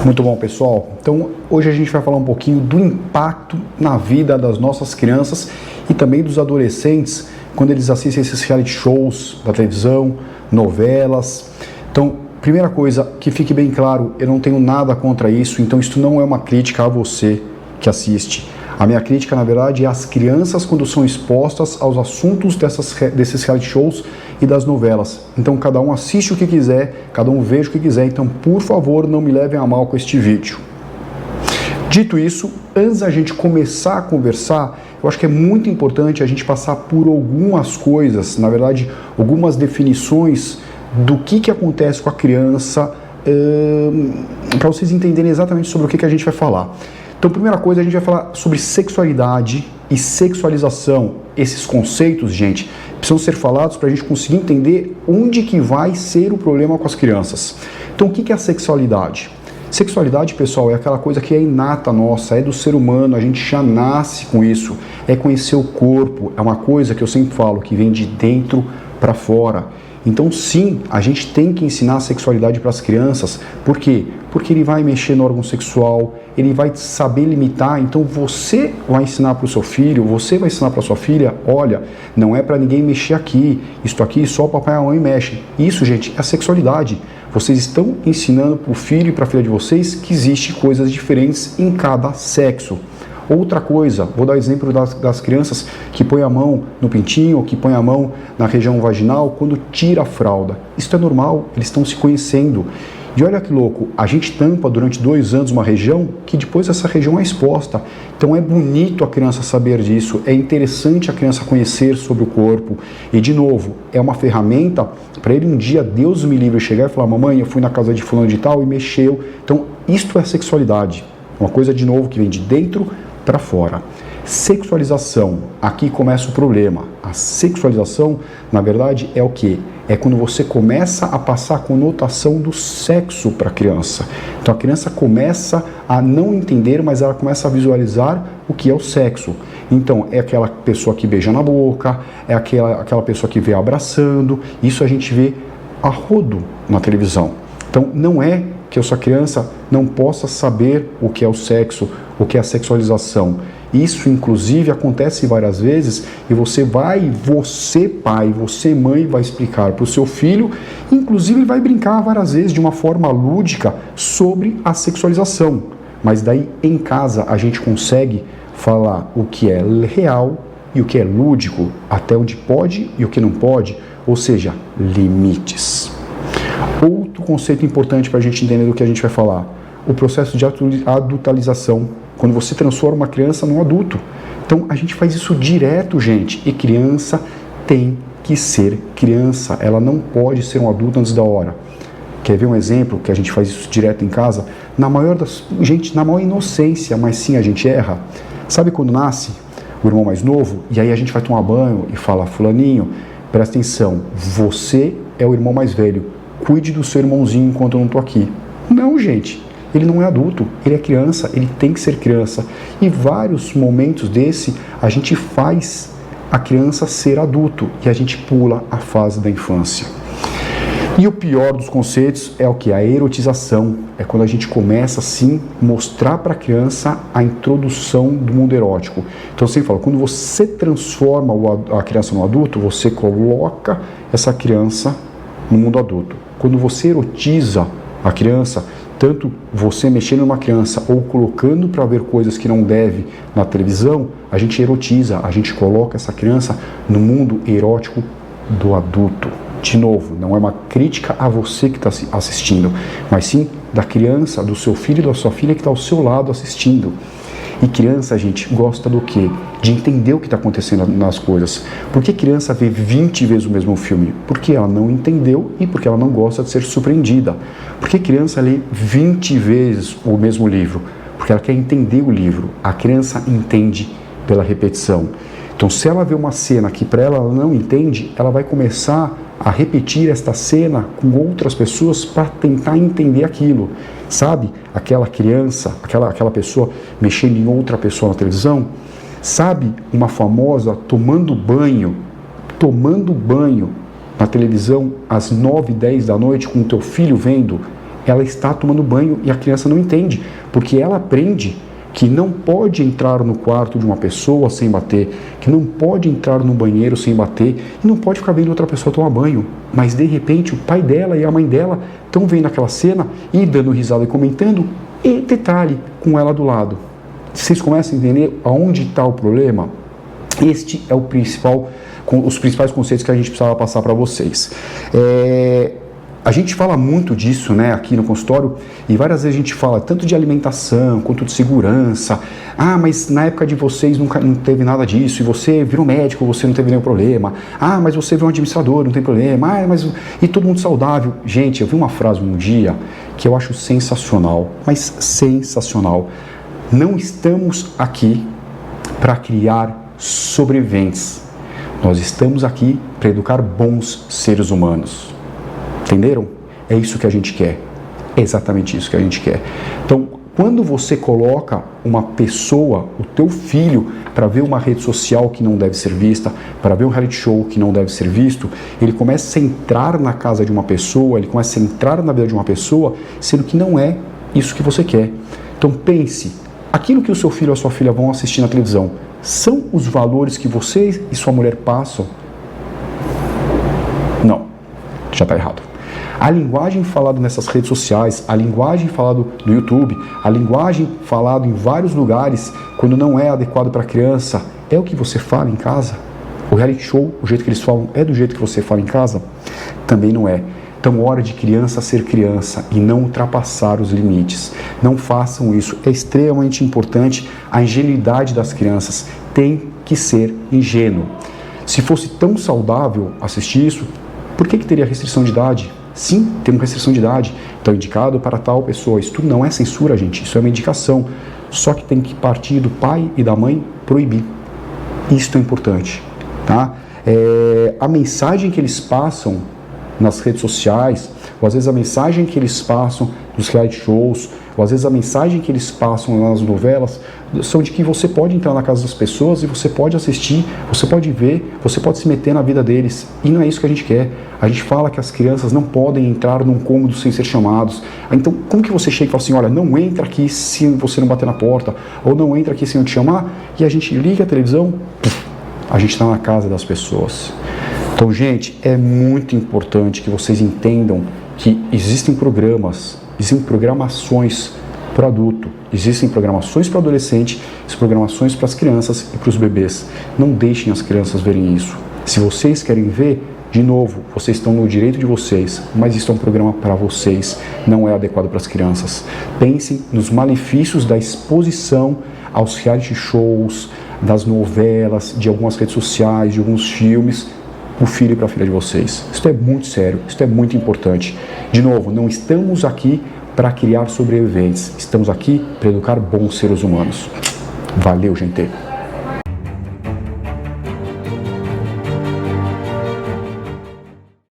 Muito bom, pessoal. Então, hoje a gente vai falar um pouquinho do impacto na vida das nossas crianças e também dos adolescentes quando eles assistem esses reality shows da televisão, novelas. Então, primeira coisa, que fique bem claro, eu não tenho nada contra isso, então isso não é uma crítica a você que assiste. A minha crítica, na verdade, é às crianças quando são expostas aos assuntos desses reality shows e das novelas. Então, cada um assiste o que quiser, cada um veja o que quiser. Então, por favor, não me levem a mal com este vídeo. Dito isso, antes da gente começar a conversar, eu acho que é muito importante a gente passar por algumas coisas, na verdade, algumas definições do que acontece com a criança, para vocês entenderem exatamente sobre o que a gente vai falar. Então, primeira coisa, a gente vai falar sobre sexualidade e sexualização. Esses conceitos, gente, precisam ser falados para a gente conseguir entender onde que vai ser o problema com as crianças. Então, o que é a sexualidade? Sexualidade, pessoal, é aquela coisa que é inata nossa, é do ser humano, a gente já nasce com isso. É conhecer o corpo, é uma coisa que eu sempre falo, que vem de dentro para fora. Então, sim, a gente tem que ensinar a sexualidade para as crianças. Por quê? Porque ele vai mexer no órgão sexual, ele vai saber limitar. Então, você vai ensinar para o seu filho, você vai ensinar para a sua filha, olha, não é para ninguém mexer aqui, isto aqui só o papai e a mãe mexem. Isso, gente, é a sexualidade. Vocês estão ensinando para o filho e para a filha de vocês que existem coisas diferentes em cada sexo. Outra coisa, vou dar exemplo das crianças que põem a mão no pintinho, ou que põem a mão na região vaginal quando tira a fralda. Isso é normal, eles estão se conhecendo. E olha que louco, a gente tampa durante 2 anos uma região que depois essa região é exposta. Então é bonito a criança saber disso, é interessante a criança conhecer sobre o corpo. E de novo, é uma ferramenta para ele um dia, Deus me livre, chegar e falar, mamãe, eu fui na casa de fulano de tal e mexeu. Então isto é sexualidade, uma coisa de novo que vem de dentro para fora. Sexualização, aqui começa o problema. A sexualização, na verdade, é o que? É quando você começa a passar a conotação do sexo para a criança. Então a criança começa a não entender, mas ela começa a visualizar o que é o sexo. Então é aquela pessoa que beija na boca, é aquela pessoa que vê abraçando, isso a gente vê a rodo na televisão. Então não é que a sua criança não possa saber o que é o sexo, o que é a sexualização. Isso, inclusive, acontece várias vezes e você pai, você mãe, vai explicar para o seu filho, inclusive ele vai brincar várias vezes de uma forma lúdica sobre a sexualização. Mas daí, em casa, a gente consegue falar o que é real e o que é lúdico, até onde pode e o que não pode, ou seja, limites. Outro conceito importante para a gente entender do que a gente vai falar, o processo de adultalização, quando você transforma uma criança num adulto. Então a gente faz isso direto, gente, e criança tem que ser criança, ela não pode ser um adulto antes da hora. Quer ver um exemplo que a gente faz isso direto em casa? Na maior inocência, mas sim a gente erra. Sabe quando nasce o irmão mais novo, e aí a gente vai tomar banho e fala, fulaninho, presta atenção, você é o irmão mais velho, cuide do seu irmãozinho enquanto eu não estou aqui. Não, gente, ele não é adulto, ele é criança, ele tem que ser criança. E vários momentos desse, a gente faz a criança ser adulto e a gente pula a fase da infância. E o pior dos conceitos é o que? A erotização. É quando a gente começa, assim, mostrar para a criança a introdução do mundo erótico. Então, eu sempre falo, quando você transforma a criança no adulto, você coloca essa criança no mundo adulto. Quando você erotiza a criança, tanto você mexendo numa criança ou colocando para ver coisas que não deve na televisão, a gente erotiza, a gente coloca essa criança no mundo erótico do adulto. De novo, não é uma crítica a você que está assistindo, mas sim da criança, do seu filho e da sua filha que está ao seu lado assistindo. E criança, gente, gosta do quê? De entender o que está acontecendo nas coisas. Por que criança vê 20 vezes o mesmo filme? Porque ela não entendeu e porque ela não gosta de ser surpreendida. Por que criança lê 20 vezes o mesmo livro? Porque ela quer entender o livro. A criança entende pela repetição. Então, se ela vê uma cena que para ela não entende, ela vai começar a repetir esta cena com outras pessoas para tentar entender aquilo. Sabe? Aquela criança, aquela pessoa mexendo em outra pessoa na televisão. Sabe? Uma famosa tomando banho na televisão às 9, 10 da noite com o teu filho vendo. ela está tomando banho e a criança não entende, porque ela aprende que não pode entrar no quarto de uma pessoa sem bater, que não pode entrar no banheiro sem bater e não pode ficar vendo outra pessoa tomar banho. Mas de repente o pai dela e a mãe dela estão vendo aquela cena e dando risada e comentando, e detalhe, com ela do lado. Vocês começam a entender aonde está o problema? Este é os principais conceitos que a gente precisava passar para vocês. A gente fala muito disso, né, aqui no consultório, e várias vezes a gente fala tanto de alimentação quanto de segurança. Ah, mas na época de vocês não teve nada disso, e você virou médico, você não teve nenhum problema. Ah, mas você virou um administrador, não tem problema. Ah, mas e todo mundo saudável. Gente, eu vi uma frase um dia que eu acho sensacional, mas sensacional. Não estamos aqui para criar sobreviventes. Nós estamos aqui para educar bons seres humanos. Entenderam? É isso que a gente quer. É exatamente isso que a gente quer. Então, quando você coloca uma pessoa, o teu filho, para ver uma rede social que não deve ser vista, para ver um reality show que não deve ser visto, ele começa a entrar na casa de uma pessoa, ele começa a entrar na vida de uma pessoa, sendo que não é isso que você quer. Então pense, aquilo que o seu filho ou a sua filha vão assistir na televisão, são os valores que você e sua mulher passam? Não, já está errado. A linguagem falada nessas redes sociais, a linguagem falada no YouTube, a linguagem falada em vários lugares, quando não é adequado para a criança, é o que você fala em casa? O reality show, o jeito que eles falam, é do jeito que você fala em casa? Também não é. Então, hora de criança ser criança e não ultrapassar os limites. Não façam isso. É extremamente importante. A ingenuidade das crianças tem que ser ingênuo. Se fosse tão saudável assistir isso, por que teria restrição de idade? Sim, tem uma restrição de idade. Então, indicado para tal pessoa. Isso tudo não é censura, gente. Isso é uma indicação. Só que tem que partir do pai e da mãe proibir. Isso é importante. Tá? A mensagem que eles passam nas redes sociais, ou às vezes a mensagem que eles passam nos reality shows, ou às vezes a mensagem que eles passam nas novelas, são de que você pode entrar na casa das pessoas e você pode assistir, você pode ver, você pode se meter na vida deles. E não é isso que a gente quer. A gente fala que as crianças não podem entrar num cômodo sem ser chamados. Então, como que você chega e fala assim, olha, não entra aqui se você não bater na porta, ou não entra aqui sem eu te chamar, e a gente liga a televisão, a gente está na casa das pessoas. Então, gente, é muito importante que vocês entendam que existem programas, existem programações para adulto, existem programações para adolescente, existem programações para as crianças e para os bebês. Não deixem as crianças verem isso. Se vocês querem ver, de novo, vocês estão no direito de vocês, mas isso é um programa para vocês, não é adequado para as crianças. Pensem nos malefícios da exposição aos reality shows, das novelas, de algumas redes sociais, de alguns filmes, o filho e para a filha de vocês. Isso é muito sério, isso é muito importante. De novo, não estamos aqui para criar sobreviventes, estamos aqui para educar bons seres humanos. Valeu, gente!